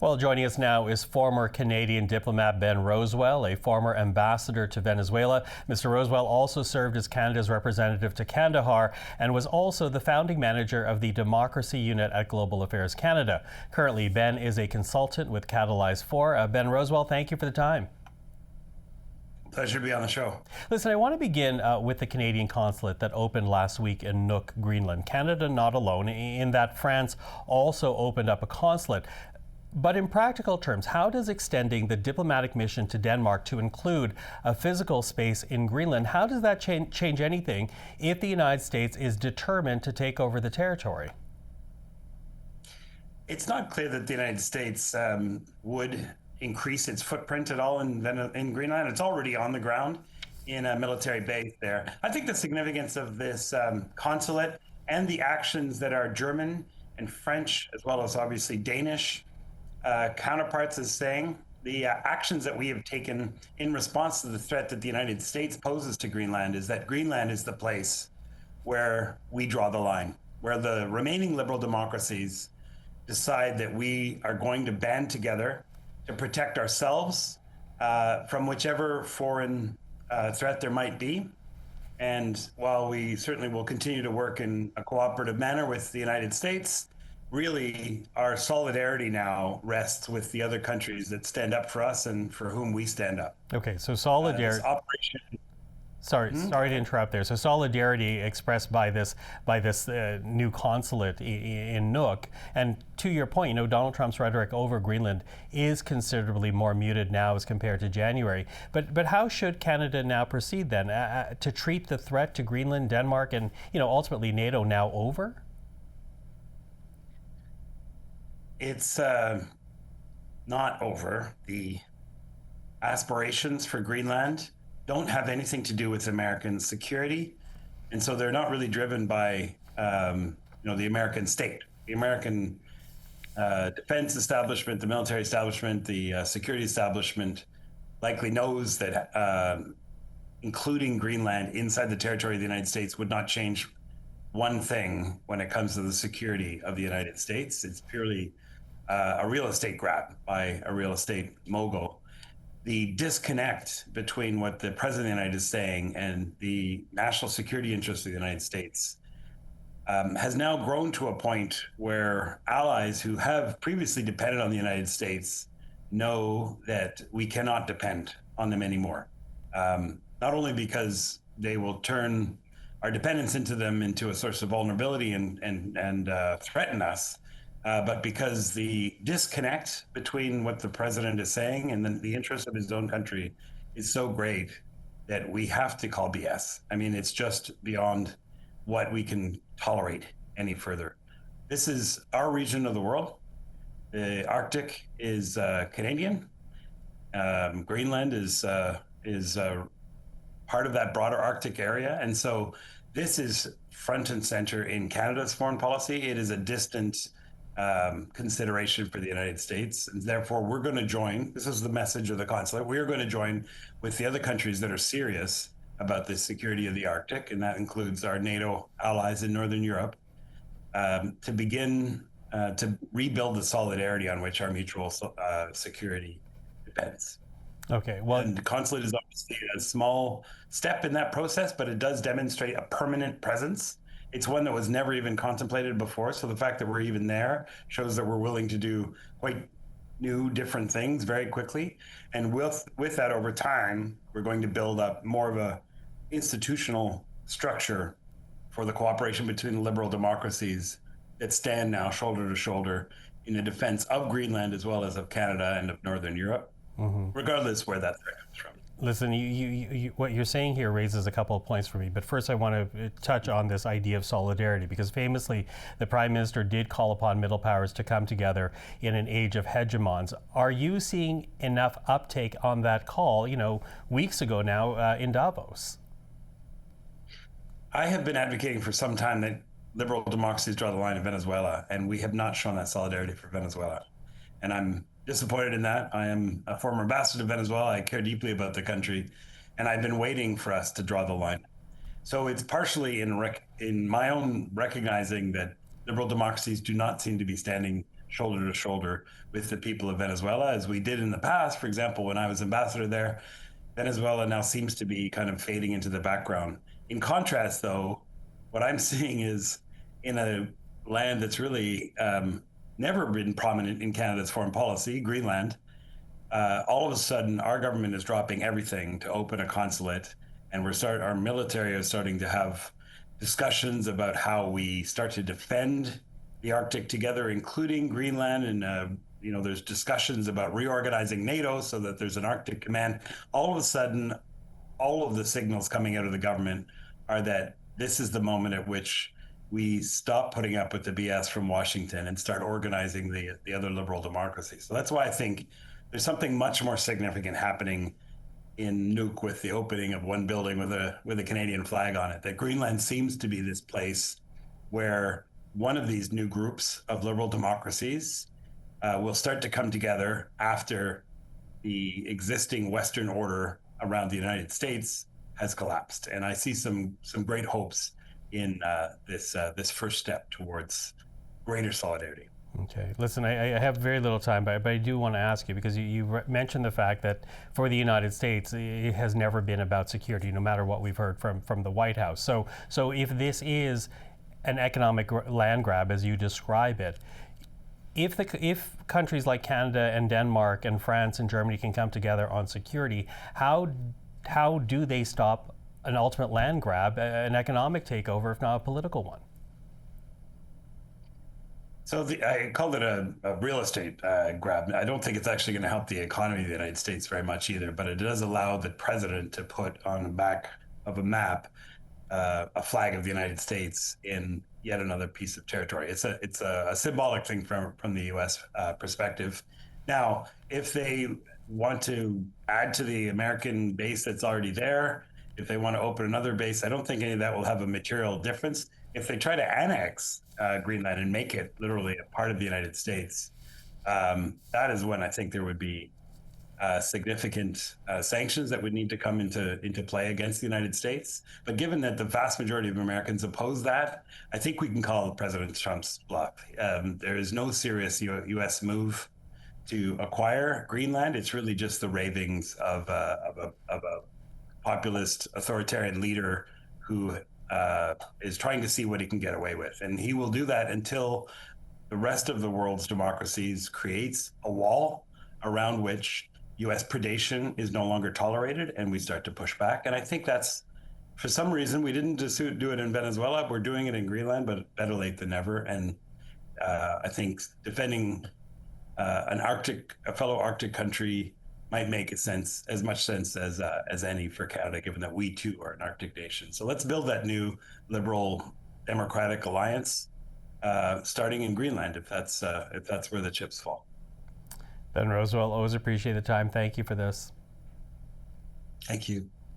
Well, joining us now is former Canadian diplomat Ben Rowswell, a former ambassador to Venezuela. Mr. Rowswell also served as Canada's representative to Kandahar and was also the founding manager of the Democracy Unit at Global Affairs Canada. Currently, Ben is a consultant with Catalyze 4. Ben Rowswell, thank you for the time. Pleasure to be on the show. Listen, I want to begin with the Canadian consulate that opened last week in Nuuk, Greenland. Canada not alone, in that France also opened up a consulate. But in practical terms, how does extending the diplomatic mission to Denmark to include a physical space in Greenland, how does that change anything if the United States is determined to take over the territory? It's not clear that the United States would increase its footprint at all in Greenland. It's already on the ground in a military base there. I think the significance of this consulate and the actions that our German and French, as well as obviously Danish counterparts is saying, the actions that we have taken in response to the threat that the United States poses to Greenland is that Greenland is the place where we draw the line, where the remaining liberal democracies decide that we are going to band together to protect ourselves from whichever foreign threat there might be. And while we certainly will continue to work in a cooperative manner with the United States, really our solidarity now rests with the other countries that stand up for us and for whom we stand up. Okay, so solidarity. Sorry to interrupt there. So solidarity expressed by this new consulate in Nuuk, and to your point, Donald Trump's rhetoric over Greenland is considerably more muted now as compared to January. But how should Canada now proceed then to treat the threat to Greenland, Denmark, and ultimately NATO now over? It's not over. The aspirations for Greenland don't have anything to do with American security, and so they're not really driven by the American state. The American defense establishment, the military establishment, the security establishment likely knows that including Greenland inside the territory of the United States would not change one thing when it comes to the security of the United States. It's purely a real estate grab by a real estate mogul. The disconnect between what the President of the United States is saying and the national security interests of the United States has now grown to a point where allies who have previously depended on the United States know that we cannot depend on them anymore. Not only because they will turn our dependence into them into a source of vulnerability and threaten us, but because the disconnect between what the president is saying and the interest of his own country is so great that we have to call BS. I mean, it's just beyond what we can tolerate any further. This is our region of the world. The Arctic is Canadian. Greenland is part of that broader Arctic area. And so this is front and center in Canada's foreign policy. It is a distant consideration for the United States. And therefore, we're going to join. This is the message of the consulate. We are going to join with the other countries that are serious about the security of the Arctic, and that includes our NATO allies in Northern Europe, to begin to rebuild the solidarity on which our mutual security depends. Okay, well, and the consulate is obviously a small step in that process, but it does demonstrate a permanent presence. It's one that was never even contemplated before. So the fact that we're even there shows that we're willing to do quite new, different things very quickly. And with that, over time, we're going to build up more of a institutional structure for the cooperation between the liberal democracies that stand now shoulder to shoulder in the defense of Greenland as well as of Canada and of Northern Europe, regardless where that threat comes from. Listen, you, what you're saying here raises a couple of points for me, but first I want to touch on this idea of solidarity, because famously the Prime Minister did call upon middle powers to come together in an age of hegemons. Are you seeing enough uptake on that call, weeks ago now in Davos? I have been advocating for some time that liberal democracies draw the line in Venezuela, and we have not shown that solidarity for Venezuela. And I'm disappointed in that. I am a former ambassador to Venezuela. I care deeply about the country, and I've been waiting for us to draw the line. So it's partially in my own recognizing that liberal democracies do not seem to be standing shoulder to shoulder with the people of Venezuela, as we did in the past. For example, when I was ambassador there, Venezuela now seems to be kind of fading into the background. In contrast, though, what I'm seeing is in a land that's really never been prominent in Canada's foreign policy, Greenland, all of a sudden our government is dropping everything to open a consulate, and our military is starting to have discussions about how we start to defend the Arctic together, including Greenland. And there's discussions about reorganizing NATO so that there's an Arctic command. All of a sudden, all of the signals coming out of the government are that this is the moment at which we stop putting up with the BS from Washington and start organizing the other liberal democracies. So that's why I think there's something much more significant happening in Nuuk with the opening of one building with a Canadian flag on it. That Greenland seems to be this place where one of these new groups of liberal democracies will start to come together after the existing Western order around the United States has collapsed. And I see some great hopes in this first step towards greater solidarity. Okay, listen, I have very little time, but I do want to ask you, because you mentioned the fact that for the United States, it has never been about security, no matter what we've heard from the White House. So if this is an economic land grab, as you describe it, if countries like Canada and Denmark and France and Germany can come together on security, how do they stop an ultimate land grab, an economic takeover, if not a political one? So I called it a real estate grab. I don't think it's actually going to help the economy of the United States very much either, but it does allow the president to put on the back of a map a flag of the United States in yet another piece of territory. It's a symbolic thing from the U.S. Perspective. Now, if they want to add to the American base that's already there, if they want to open another base, I don't think any of that will have a material difference. If they try to annex Greenland and make it literally a part of the United States, that is when I think there would be significant sanctions that would need to come into play against the United States. But given that the vast majority of Americans oppose that, I think we can call President Trump's bluff. There is no serious U.S. move to acquire Greenland. It's really just the ravings of a populist authoritarian leader who is trying to see what he can get away with. And he will do that until the rest of the world's democracies creates a wall around which U.S. predation is no longer tolerated, and we start to push back. And I think that's, for some reason, we didn't do it in Venezuela. We're doing it in Greenland, but better late than never. And I think defending a fellow Arctic country might make as much sense as any for Canada, given that we too are an Arctic nation. So let's build that new liberal democratic alliance, starting in Greenland, if that's where the chips fall. Ben Rowswell, always appreciate the time. Thank you for this. Thank you.